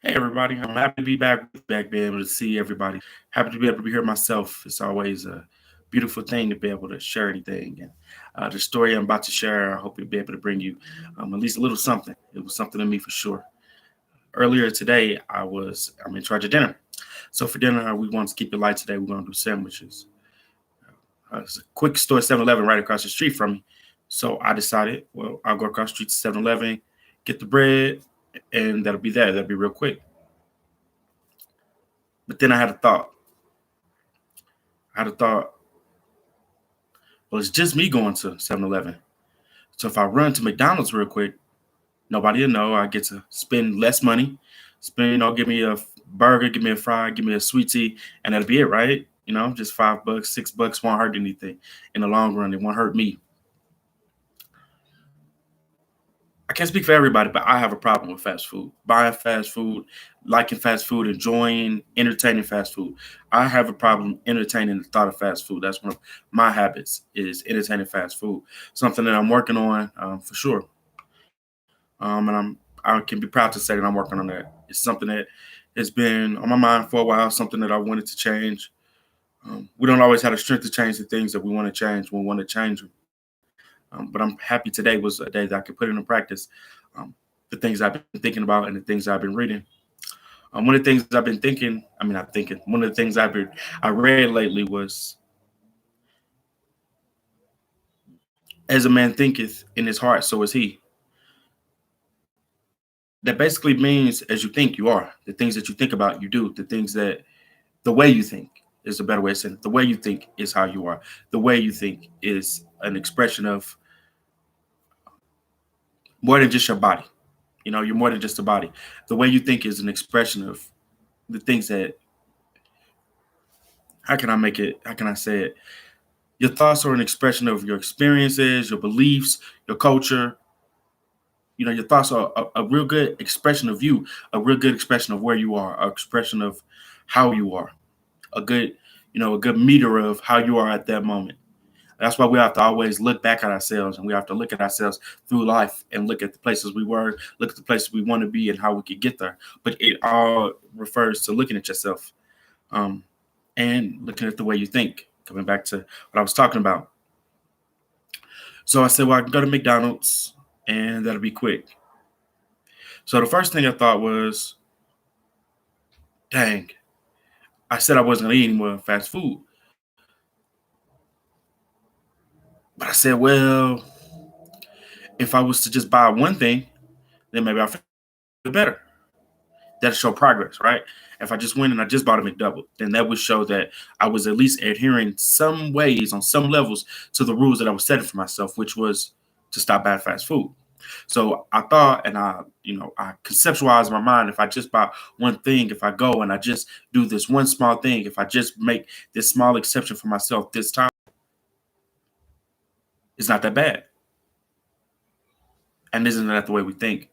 Hey everybody, I'm happy to be back, being able to see everybody. Happy to be able to be here myself. It's always a beautiful thing to be able to share anything. And the story I'm about to share, I hope it'll be able to bring you at least a little something. It was something to me for sure. Earlier today, I'm in charge of dinner. So for dinner, we want to keep it light today. We're gonna do sandwiches. It's a quick store, 7-Eleven, right across the street from me. So I decided, well, I'll go across the street to 7-Eleven, get the bread, and that'll be that. That'll be real quick. But then I had a thought. I had a thought, well, it's just me going to 7-Eleven. So if I run to McDonald's real quick, nobody will know. I get to spend less money. Give me a burger, give me a fry, give me a sweet tea, and that'll be it, right? Just $5, $6 won't hurt anything in the long run. It won't hurt me. I can't speak for everybody, but I have a problem with fast food. Buying fast food, liking fast food, enjoying, entertaining fast food. I have a problem entertaining the thought of fast food. That's one of my habits is entertaining fast food. Something that I'm working on for sure. I can be proud to say that I'm working on that. It's something that has been on my mind for a while. Something that I wanted to change. We don't always have the strength to change the things that we want to change when we want to change them. But I'm happy today was a day that I could put into practice the things I've been thinking about and the things I've been reading. One of the things I've been thinking, I mean, not thinking. One of the things I read lately was, "As a man thinketh in his heart, so is he." That basically means, as you think, you are. The things that you think about, you do. The way you think is a better way of saying it. The way you think is how you are. The way you think is an expression of more than just your body. You're more than just a body. The way you think is an expression of the things that, how can I make it? How can I say it? Your thoughts are an expression of your experiences, your beliefs, your culture. Your thoughts are a real good expression of you, a real good expression of where you are, an expression of how you are, a good, a good meter of how you are at that moment. That's why we have to always look back at ourselves, and we have to look at ourselves through life and look at the places we were, look at the places we want to be, and how we could get there. But it all refers to looking at yourself um, and looking at the way you think. Coming back to what I was talking about. So I said, well, I can go to McDonald's and that'll be quick. So the first thing I thought was, dang, I said I wasn't going to eat any more fast food. But I said, well, if I was to just buy one thing, then maybe I'll feel better. That'll show progress, right? If I just went and I just bought a McDouble, then that would show that I was at least adhering some ways on some levels to the rules that I was setting for myself, which was to stop buying fast food. So I thought, and I conceptualized in my mind, if I just buy one thing, if I go and I just do this one small thing, if I just make this small exception for myself this time, it's not that bad. And isn't that the way we think?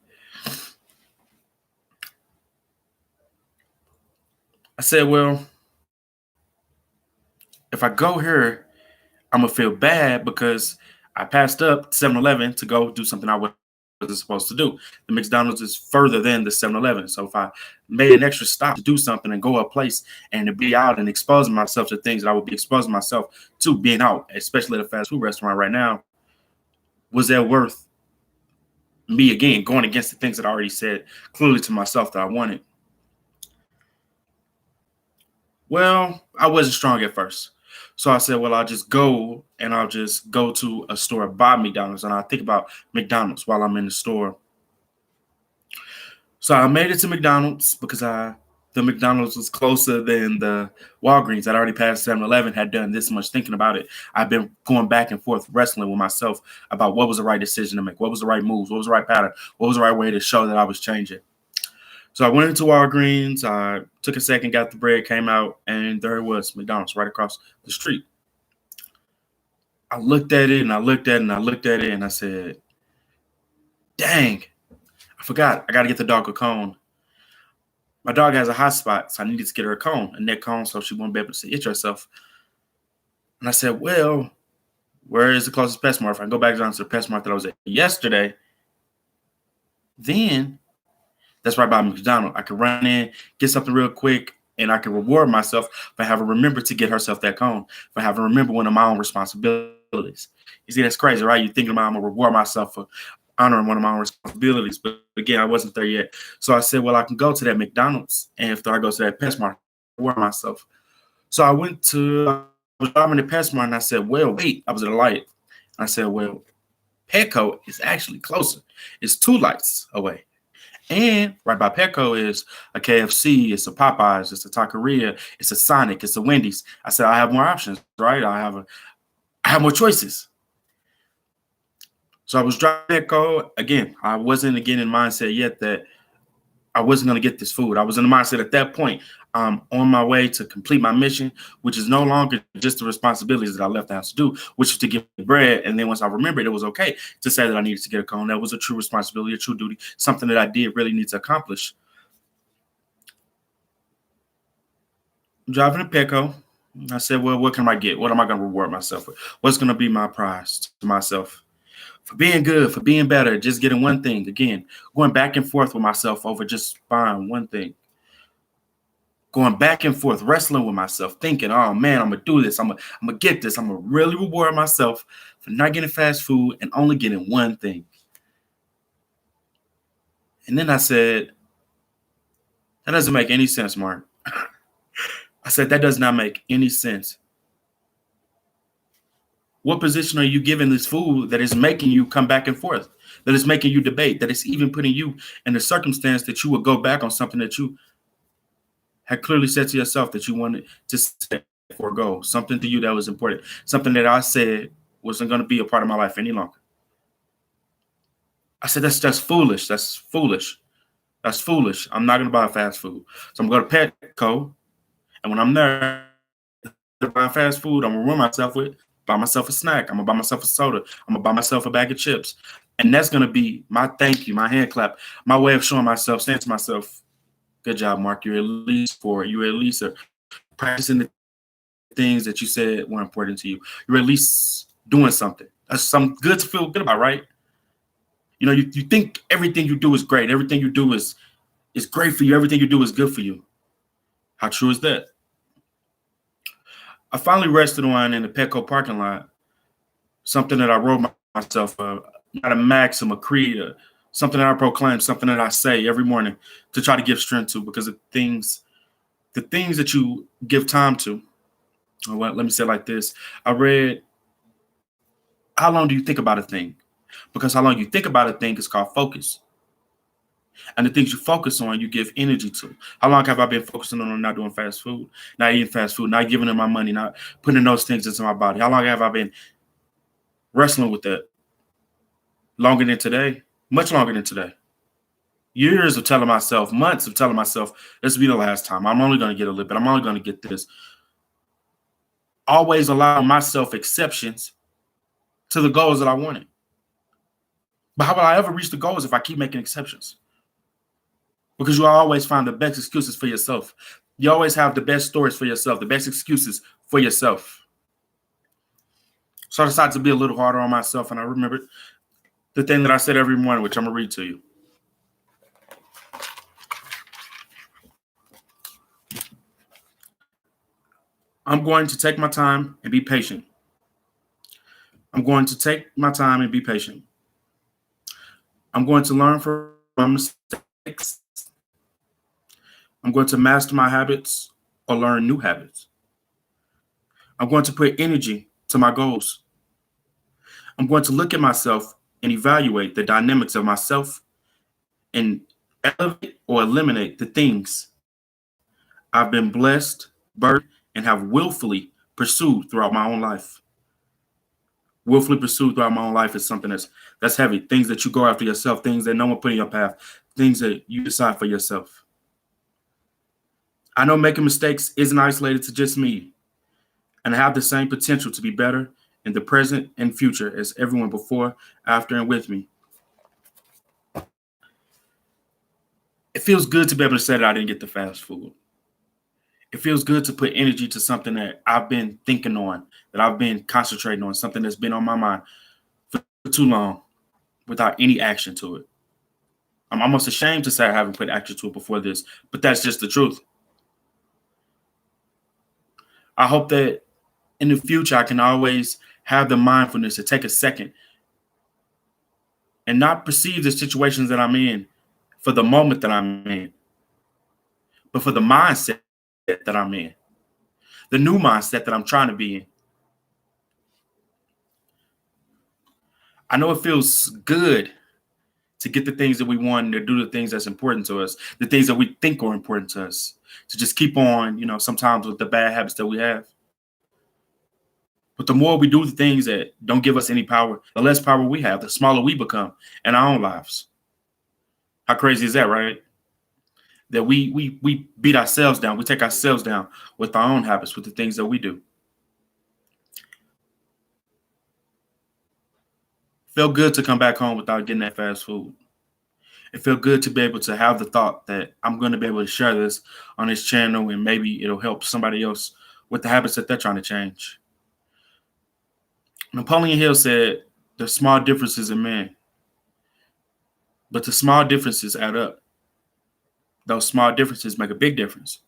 I said, well, if I go here, I'm gonna feel bad because I passed up 7-Eleven to go do something I wasn't supposed to do. The McDonald's is further than the 7-Eleven. So if I made an extra stop to do something and go a place and to be out and exposing myself to things that I would be exposing myself to being out, especially at a fast food restaurant right now, was that worth me again going against the things that I already said clearly to myself that I wanted? Well, I wasn't strong at first. So I said, well, I'll just go to a store by McDonald's and I'll think about McDonald's while I'm in the store. So I made it to McDonald's because the McDonald's was closer than the Walgreens. I'd already passed 7-Eleven, had done this much thinking about it. I've been going back and forth wrestling with myself about what was the right decision to make, what was the right moves, what was the right pattern, what was the right way to show that I was changing. So I went into Walgreens. I took a second, got the bread, came out, and there it was, McDonald's right across the street. I looked at it and I looked at it and I looked at it and I said, dang, I forgot. I got to get the dog a cone. My dog has a hot spot, so I needed to get her a neck cone, so she won't be able to itch herself. And I said, well, where is the closest PetSmart? If I go back down to the PetSmart that I was at yesterday, then That's right by McDonald's. I could run in, get something real quick, and I can reward myself for having remembered to get herself that cone, for having remembered one of my own responsibilities. You see, that's crazy, right? You thinking about I'm gonna reward myself for honoring one of my own responsibilities. But again, I wasn't there yet. So I said, well, I can go to that McDonald's. And after I go to that PetSmart, reward myself. So I was driving to PetSmart and I said, well, wait, I was at a light. I said, well, Petco is actually closer. It's 2 lights away. And right by Petco is a KFC, it's a Popeyes, it's a Taqueria, it's a Sonic, it's a Wendy's. I said, I have more options, right? I have more choices. So I was driving Petco. Again, I wasn't again in mindset yet that I wasn't going to get this food. I was in the mindset at that point, on my way to complete my mission, which is no longer just the responsibilities that I left the house to do, which is to get bread. And then once I remembered, it was okay to say that I needed to get a cone. That was a true responsibility, a true duty, something that I did really need to accomplish. Driving to Petco, I said, well, what can I get? What am I going to reward myself with? What's going to be my prize to myself? For being good, for being better, just getting one thing. Again, going back and forth with myself over just buying one thing. Going back and forth, wrestling with myself, thinking, oh man, I'm gonna do this. I'm gonna get this. I'm gonna really reward myself for not getting fast food and only getting one thing. And then I said, that doesn't make any sense, Mark. I said, that does not make any sense. What position are you giving this food that is making you come back and forth, that is making you debate, that is even putting you in a circumstance that you would go back on something that you had clearly said to yourself that you wanted to forego, something to you that was important, something that I said wasn't going to be a part of my life any longer. I said, that's just foolish. That's foolish. That's foolish. I'm not going to buy fast food. So I'm going to Petco. And when I'm there, buy fast food, I'm going to reward myself with, buy myself a snack. I'm going to buy myself a soda. I'm going to buy myself a bag of chips. And that's going to be my thank you, my hand clap, my way of showing myself, saying to myself, good job, Mark. You're at least practicing the things that you said were important to you. You're at least doing something. That's something good to feel good about, right? You know, you think everything you do is great. Everything you do is great for you. Everything you do is good for you. How true is that? I finally rested on in the Petco parking lot, something that I wrote myself, not a maxim, a creed, something that I proclaim, something that I say every morning to try to give strength to, because the things that you give time to. Or what? Let me say it like this. I read, how long do you think about a thing? Because how long you think about a thing is called focus. And the things you focus on, you give energy to. How long have I been focusing on not doing fast food, not eating fast food, not giving them my money, not putting those things into my body? How long have I been wrestling with that? Longer than today? Much longer than today. Years of telling myself, months of telling myself, this will be the last time. I'm only going to get a little bit. I'm only going to get this. Always allowing myself exceptions to the goals that I wanted. But how will I ever reach the goals if I keep making exceptions? Because you always find the best excuses for yourself. You always have the best stories for yourself, the best excuses for yourself. So I decided to be a little harder on myself, and I remembered the thing that I said every morning, which I'm going to read to you. I'm going to take my time and be patient. I'm going to take my time and be patient. I'm going to learn from my mistakes. I'm going to master my habits or learn new habits. I'm going to put energy to my goals. I'm going to look at myself and evaluate the dynamics of myself and elevate or eliminate the things I've been blessed, burdened, and have willfully pursued throughout my own life. Willfully pursued throughout my own life is something that's heavy. Things that you go after yourself, things that no one put in your path, things that you decide for yourself. I know making mistakes isn't isolated to just me, and I have the same potential to be better in the present and future as everyone before, after, and with me. It feels good to be able to say that I didn't get the fast food. It feels good to put energy to something that I've been thinking on, that I've been concentrating on, something that's been on my mind for too long without any action to it. I'm almost ashamed to say I haven't put action to it before this, but that's just the truth. I hope that in the future I can always have the mindfulness to take a second and not perceive the situations that I'm in for the moment that I'm in, but for the mindset that I'm in, the new mindset that I'm trying to be in. I know it feels good to get the things that we want and to do the things that's important to us, the things that we think are important to us, to just keep on, sometimes with the bad habits that we have. But the more we do the things that don't give us any power, the less power we have, the smaller we become in our own lives. How crazy is that, right? That we beat ourselves down. We take ourselves down with our own habits, with the things that we do. Felt good to come back home without getting that fast food. It felt good to be able to have the thought that I'm going to be able to share this on this channel and maybe it'll help somebody else with the habits that they're trying to change. Napoleon Hill said, "There's small differences in men, but the small differences add up. Those small differences make a big difference."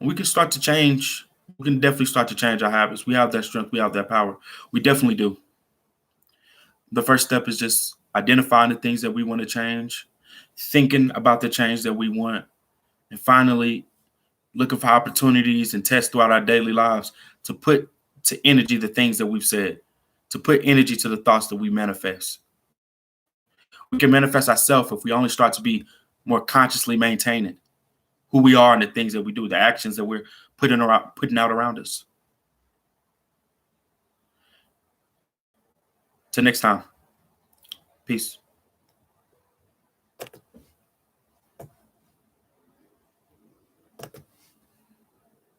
We can start to change. We can definitely start to change our habits. We have that strength. We have that power. We definitely do. The first step is just identifying the things that we want to change, thinking about the change that we want, and finally looking for opportunities and tests throughout our daily lives to put to energy the things that we've said, to put energy to the thoughts that we manifest. We can manifest ourselves if we only start to be more consciously maintaining who we are and the things that we do, the actions that we're putting out around us. Till next time. Peace.